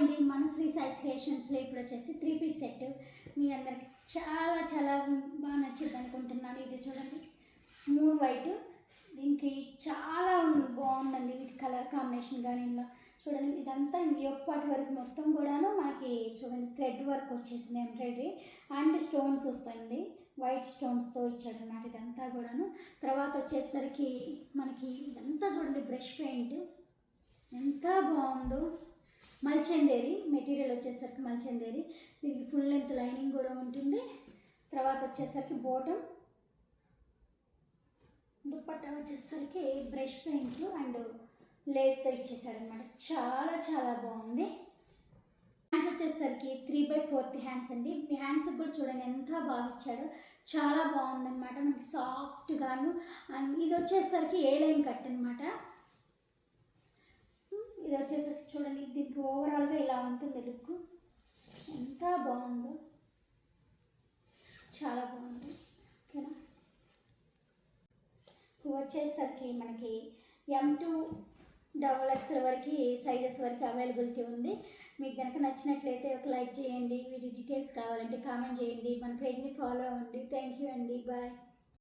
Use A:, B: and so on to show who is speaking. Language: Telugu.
A: అండి, మన శ్రీ సాయి క్రియేషన్స్లో ఇప్పుడు వచ్చేసి 3 పీస్ సెట్ మీ అందరికి చాలా చాలా బాగా నచ్చింది అనుకుంటున్నాను. ఇది చూడండి, మూన్ వైట్, దీనికి చాలా బాగుందండి. వీటి కలర్ కాంబినేషన్ కానీ ఇలా చూడండి, ఇదంతా ఎప్పటి వరకు మొత్తం కూడాను మనకి చూడండి థ్రెడ్ వర్క్ వచ్చేసింది, ఎంబ్రాయిడరీ అండ్ స్టోన్స్ వస్తుంది, వైట్ స్టోన్స్తో ఇచ్చాడు అన్నమాట ఇదంతా కూడాను. తర్వాత వచ్చేసరికి మనకి ఇదంతా చూడండి బ్రష్ పెయింట్ ఎంత బాగుందో. మల్చందేరి మెటీరియల్ వచ్చేసరికి మల్చందేరి, దీనికి ఫుల్ లెంత్ లైనింగ్ కూడా ఉంటుంది. తర్వాత వచ్చేసరికి బాటమ్, దుప్పట్టా వచ్చేసరికి బ్రష్ పెయింట్లు అండ్ లేస్తో ఇచ్చేసాడు అనమాట. చాలా చాలా బాగుంది. హ్యాండ్స్ వచ్చేసరికి 3/4 హ్యాండ్స్ అండి. హ్యాండ్స్కి కూడా చూడండి ఎంత బాగా ఇచ్చాడు, చాలా బాగుందన్నమాట. మనకి సాఫ్ట్గాను. అండ్ ఇది వచ్చేసరికి ఏ లైన్ కట్ అనమాట. ఇది వచ్చేసరికి చూడండి, దీనికి ఓవరాల్గా ఇలా ఉంటుంది లుక్, ఎంత బాగుందో, చాలా బాగుంది. ఓకేనా, ఇవి వచ్చేసరికి మనకి M2 XXL వరకు సైజెస్ వరకు అవైలబిలిటీ ఉంది. మీకు కనుక నచ్చినట్లయితే ఒక లైక్ చేయండి. వీటి డీటెయిల్స్ కావాలంటే కామెంట్ చేయండి. మన పేజ్ని ఫాలో అవ్వండి. థ్యాంక్ యూ అండి, బాయ్.